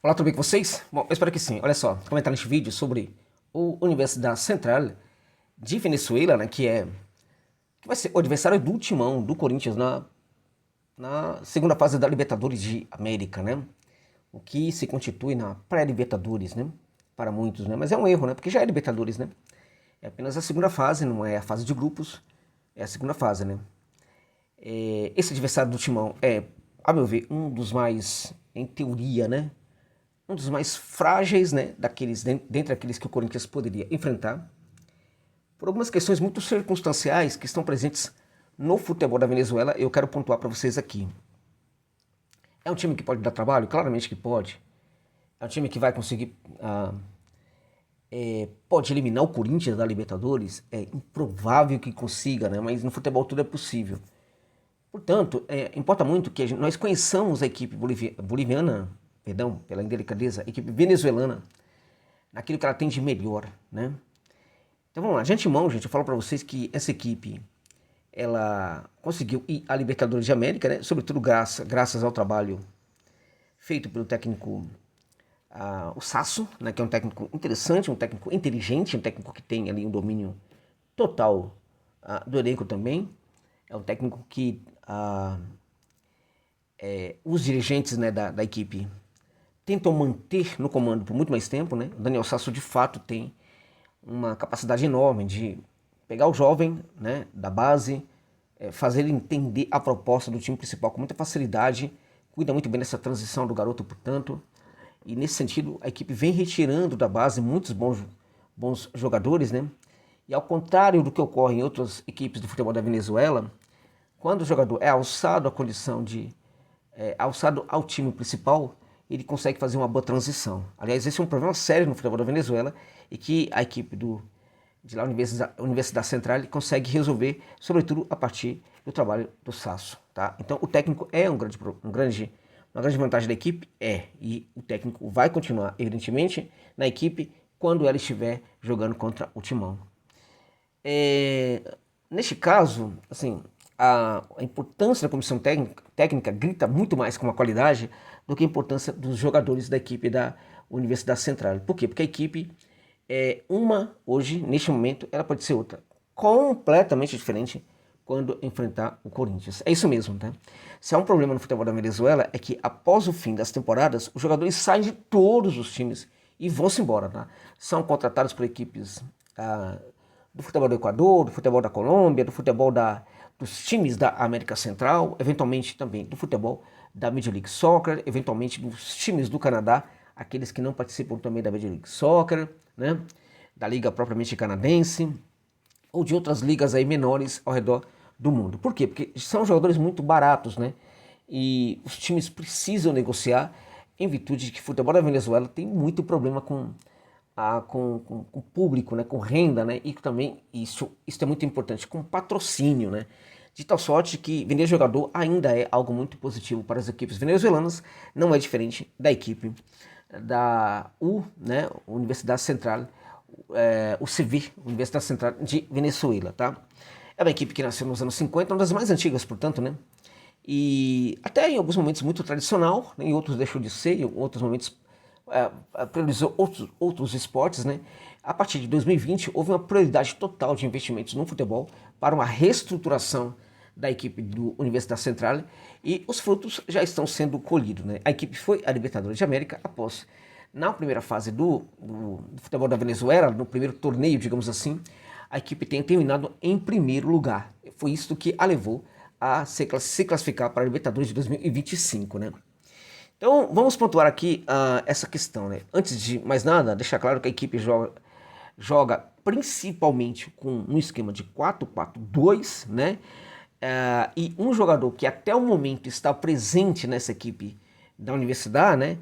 Olá, tudo bem com vocês? Bom, eu espero que sim. Olha só, vou comentar neste vídeo sobre o Universidade Central de Venezuela, né, que vai ser o adversário do Timão, do Corinthians, na segunda fase da Libertadores de América, né? O que se constitui na pré-Libertadores, né? Para muitos, né? Mas é um erro, né? Porque já é Libertadores, né? É apenas a segunda fase, não é a fase de grupos, é a segunda fase, né? Esse adversário do Timão é, a meu ver, um dos mais, em teoria, né? Um dos mais frágeis, né, dentre aqueles que o Corinthians poderia enfrentar, por algumas questões muito circunstanciais que estão presentes no futebol da Venezuela. Eu quero pontuar para vocês aqui. É um time que pode dar trabalho? Claramente que pode. É um time que vai conseguir, pode eliminar o Corinthians da Libertadores? É improvável que consiga, né, mas no futebol tudo é possível. Portanto, importa muito que nós conheçamos a equipe boliviana, perdão, pela indelicadeza, a equipe venezuelana, naquilo que ela tem de melhor, né? Então vamos lá, de antemão, gente, eu falo para vocês que essa equipe, ela conseguiu ir à Libertadores de América, né? Sobretudo graças ao trabalho feito pelo técnico, o Sasso, né? Que é um técnico interessante, um técnico inteligente, um técnico que tem ali um domínio total do elenco também. É um técnico que os dirigentes, né, da equipe tentam manter no comando por muito mais tempo, né? O Daniel Sasso de fato tem uma capacidade enorme de pegar o jovem, né, da base, fazer ele entender a proposta do time principal com muita facilidade, cuida muito bem dessa transição do garoto, portanto, e nesse sentido a equipe vem retirando da base muitos bons jogadores, né? E ao contrário do que ocorre em outras equipes do futebol da Venezuela, quando o jogador é alçado à condição de alçado ao time principal, ele consegue fazer uma boa transição. Aliás, esse é um problema sério no futebol da Venezuela e que a equipe de lá, Universidade Central, consegue resolver, sobretudo a partir do trabalho do Sasso. Tá? Então, o técnico é uma grande vantagem da equipe, e o técnico vai continuar, evidentemente, na equipe quando ela estiver jogando contra o Timão. Neste caso, assim, a importância da comissão técnica grita muito mais com a qualidade do que a importância dos jogadores da equipe da Universidade Central. Por quê? Porque a equipe hoje, neste momento, ela pode ser outra, completamente diferente quando enfrentar o Corinthians. É isso mesmo, tá? Se há um problema no futebol da Venezuela é que após o fim das temporadas, os jogadores saem de todos os times e vão-se embora, tá? São contratados por equipes do futebol do Equador, do futebol da Colômbia, do futebol dos times da América Central, eventualmente também do futebol da Major League Soccer, eventualmente dos times do Canadá, aqueles que não participam também da Major League Soccer, né? Da liga propriamente canadense, ou de outras ligas aí menores ao redor do mundo. Por quê? Porque são jogadores muito baratos, né? E os times precisam negociar em virtude de que o futebol da Venezuela tem muito problema com o público, né, com renda, né, e também isso é muito importante, com patrocínio, né, de tal sorte que vender jogador ainda é algo muito positivo para as equipes venezuelanas, não é diferente da equipe da Universidade Central, o CV, Universidade Central de Venezuela, tá? É uma equipe que nasceu nos anos 50, uma das mais antigas, portanto, né, e até em alguns momentos muito tradicional, né, em outros deixou de ser, em outros momentos priorizou outros esportes, né? A partir de 2020, houve uma prioridade total de investimentos no futebol para uma reestruturação da equipe do Universidade Central e os frutos já estão sendo colhidos, né? A equipe foi à Libertadores de América após, na primeira fase do futebol da Venezuela, no primeiro torneio, digamos assim, a equipe tem terminado em primeiro lugar. Foi isso que a levou a se classificar para a Libertadores de 2025, né? Então, vamos pontuar aqui essa questão, né? Antes de mais nada, deixar claro que a equipe joga principalmente com um esquema de 4-4-2, né? E um jogador que até o momento está presente nessa equipe da universidade, né?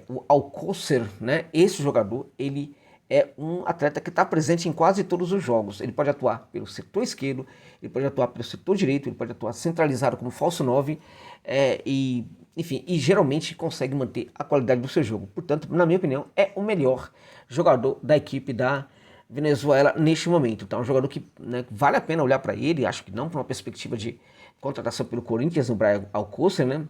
O Alcócer, né? Esse jogador, ele é um atleta que está presente em quase todos os jogos. Ele pode atuar pelo setor esquerdo, ele pode atuar pelo setor direito, ele pode atuar centralizado como falso 9, enfim, e geralmente consegue manter a qualidade do seu jogo. Portanto, na minha opinião, é o melhor jogador da equipe da Venezuela neste momento. Então, é um jogador que, né, vale a pena olhar para ele, acho que não para uma perspectiva de contratação pelo Corinthians, no Brian Alcócer, né?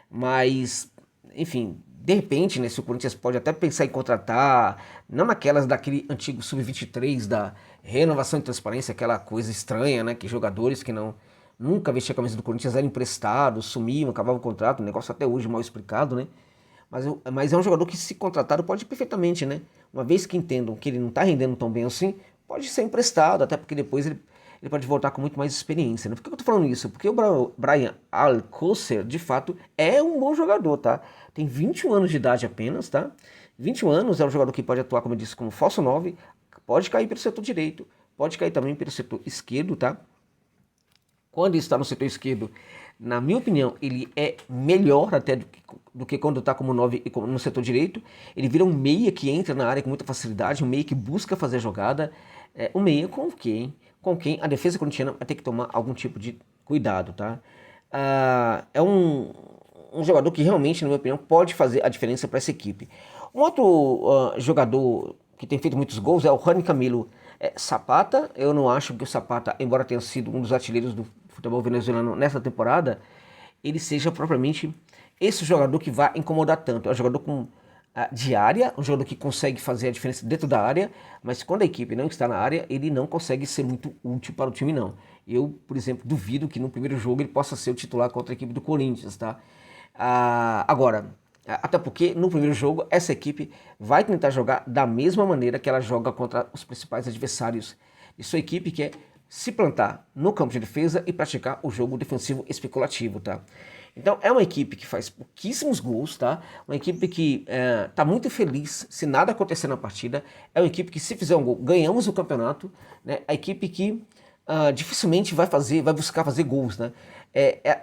Mas, enfim, de repente, né, se o Corinthians pode até pensar em contratar, não naquelas daquele antigo sub-23 da renovação e transparência, aquela coisa estranha, né, que jogadores que não nunca vestiam a camisa do Corinthians eram emprestados, sumiam, acabavam o contrato, um negócio até hoje mal explicado, né? Mas é um jogador que, se contratado, pode perfeitamente, né? Uma vez que entendam que ele não está rendendo tão bem assim, pode ser emprestado, até porque depois ele pode voltar com muito mais experiência, né? Por que eu tô falando isso? Porque o Brian Alcocer, de fato, é um bom jogador, tá? Tem 21 anos de idade apenas, tá? 21 anos, é um jogador que pode atuar, como eu disse, como falso 9, pode cair pelo setor direito, pode cair também pelo setor esquerdo, tá? Quando está no setor esquerdo, na minha opinião, ele é melhor até do que quando está como 9 no setor direito. Ele vira um meia que entra na área com muita facilidade, um meia que busca fazer a jogada. Um meia com quem? Com quem a defesa corintiana vai ter que tomar algum tipo de cuidado, tá? É um jogador que realmente, na minha opinião, pode fazer a diferença para essa equipe. Um outro jogador que tem feito muitos gols é o Rani Camilo Zapata. Eu não acho que o Zapata, embora tenha sido um dos artilheiros do futebol venezuelano nessa temporada, ele seja propriamente esse jogador que vai incomodar tanto. É um jogador com de área, um jogador que consegue fazer a diferença dentro da área, mas quando a equipe não está na área, ele não consegue ser muito útil para o time, não. Eu, por exemplo, duvido que no primeiro jogo ele possa ser o titular contra a equipe do Corinthians, tá? Agora, até porque no primeiro jogo essa equipe vai tentar jogar da mesma maneira que ela joga contra os principais adversários de sua equipe, que é se plantar no campo de defesa e praticar o jogo defensivo especulativo, tá? Então é uma equipe que faz pouquíssimos gols, tá? Uma equipe que tá muito feliz se nada acontecer na partida. É uma equipe que, se fizer um gol, ganhamos o campeonato, né? A equipe que dificilmente vai buscar fazer gols, né?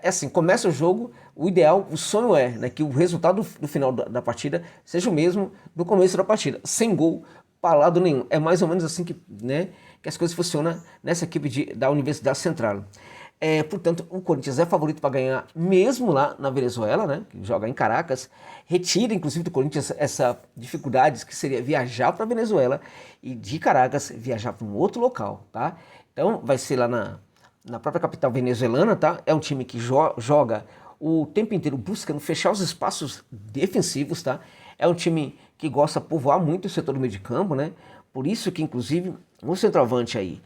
Assim, começa o jogo, o ideal, o sonho né, que o resultado do final da partida seja o mesmo do começo da partida, sem gol para lado nenhum. É mais ou menos assim né, que as coisas funcionam nessa equipe da Universidade Central. Portanto, o Corinthians é favorito para ganhar, mesmo lá na Venezuela, né, que joga em Caracas. Retira, inclusive, do Corinthians essa dificuldade que seria viajar para a Venezuela e de Caracas viajar para um outro local, tá? Então, vai ser lá na própria capital venezuelana, tá? É um time que joga o tempo inteiro buscando fechar os espaços defensivos, tá? É um time que gosta de povoar muito o setor do meio de campo, né? Por isso que, inclusive, o centroavante aí,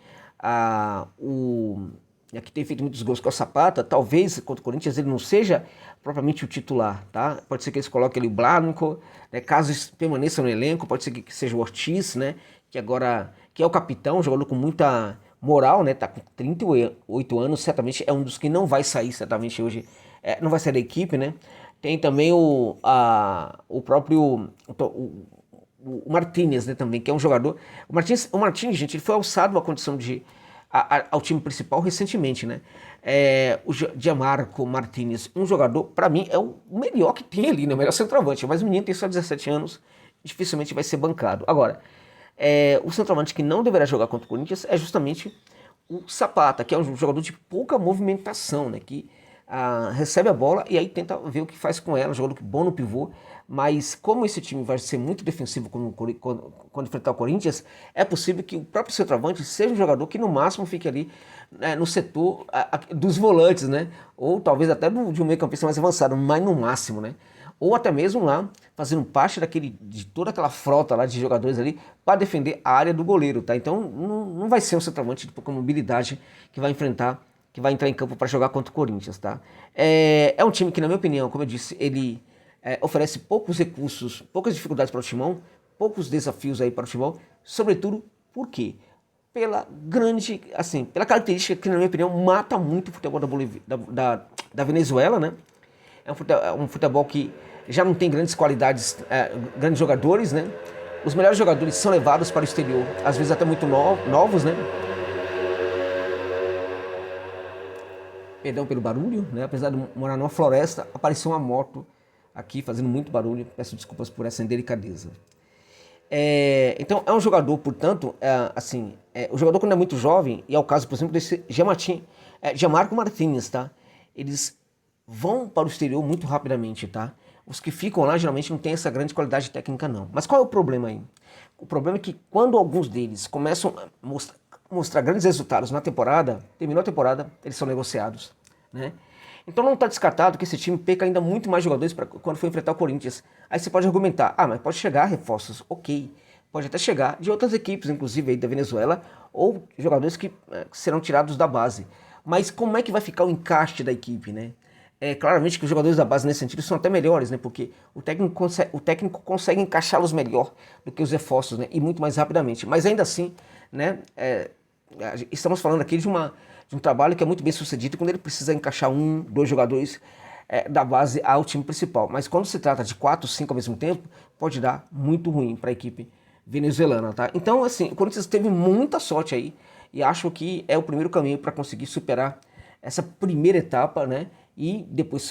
que tem feito muitos gols, que é o Zapata, talvez contra o Corinthians ele não seja propriamente o titular, tá? Pode ser que eles coloquem ali o Blanco, né? Caso permaneça no elenco, pode ser que seja o Ortiz, né? Que é o capitão, um jogador com muita moral, né? Tá com 38 anos, certamente é um dos que não vai sair, certamente hoje, não vai sair da equipe, né? Tem também o próprio o Martínez, né, também, que é um jogador. O Martínez, gente, ele foi alçado à condição ao time principal recentemente, né? O Gianmarco Martínez, um jogador, para mim, é o melhor que tem ali, né? O melhor centroavante, mas o menino tem só 17 anos, dificilmente vai ser bancado. Agora, o centroavante que não deverá jogar contra o Corinthians é justamente o Zapata, que é um jogador de pouca movimentação, né? Que recebe a bola e aí tenta ver o que faz com ela, um jogador bom no pivô, mas como esse time vai ser muito defensivo quando enfrentar o Corinthians, é possível que o próprio centroavante seja um jogador que no máximo fique ali no setor dos volantes, né? Ou talvez até de um meio campista mais avançado, mas no máximo, né? Ou até mesmo lá fazendo parte de toda aquela frota lá de jogadores ali para defender a área do goleiro, tá? Então não vai ser um centroavante de pouca mobilidade que vai entrar em campo para jogar contra o Corinthians, tá? É um time que, na minha opinião, como eu disse, ele oferece poucos recursos, poucas dificuldades para o Timão, poucos desafios aí para o Timão, sobretudo por quê? Pela característica que, na minha opinião, mata muito o futebol da Venezuela, né? É um futebol que já não tem grandes qualidades, grandes jogadores, né? Os melhores jogadores são levados para o exterior, às vezes até muito novos, né? Perdão pelo barulho, né? Apesar de morar numa floresta, apareceu uma moto aqui fazendo muito barulho. Peço desculpas por essa indelicadeza. Então é um jogador, portanto, o jogador quando é muito jovem, e é o caso, por exemplo, desse Gianmarco Martínez, tá? Eles vão para o exterior muito rapidamente, tá? Os que ficam lá geralmente não têm essa grande qualidade técnica, não. Mas qual é o problema aí? O problema é que quando alguns deles começam a mostrar grandes resultados na temporada, terminou a temporada, eles são negociados, né? Então não está descartado que esse time perca ainda muito mais jogadores para quando for enfrentar o Corinthians. Aí você pode argumentar, mas pode chegar reforços, ok. Pode até chegar de outras equipes, inclusive aí da Venezuela, ou jogadores que serão tirados da base. Mas como é que vai ficar o encaixe da equipe, né? Claramente que os jogadores da base nesse sentido são até melhores, né? Porque o técnico consegue encaixá-los melhor do que os reforços, né? E muito mais rapidamente. Mas ainda assim, né? Estamos falando aqui de um trabalho que é muito bem sucedido quando ele precisa encaixar um, dois jogadores da base ao time principal. Mas quando se trata de 4, 5 ao mesmo tempo, pode dar muito ruim para a equipe venezuelana, tá? Então, assim, o Corinthians teve muita sorte aí e acho que é o primeiro caminho para conseguir superar essa primeira etapa, né? E depois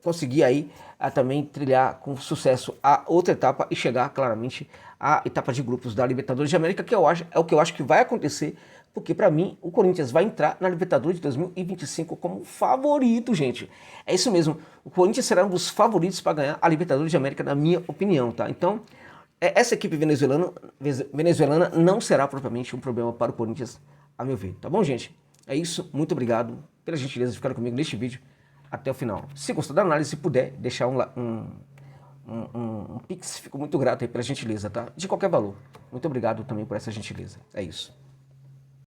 conseguir aí também trilhar com sucesso a outra etapa e chegar claramente à etapa de grupos da Libertadores de América, que é o que eu acho que vai acontecer, porque para mim o Corinthians vai entrar na Libertadores de 2025 como favorito, gente. É isso mesmo, o Corinthians será um dos favoritos para ganhar a Libertadores de América, na minha opinião, tá? Então, essa equipe venezuelana não será propriamente um problema para o Corinthians, a meu ver. Tá bom, gente? É isso, muito obrigado pela gentileza de ficar comigo neste vídeo até o final. Se gostou da análise, se puder deixar um pix, fico muito grato aí pela gentileza, tá? De qualquer valor. Muito obrigado também por essa gentileza. É isso.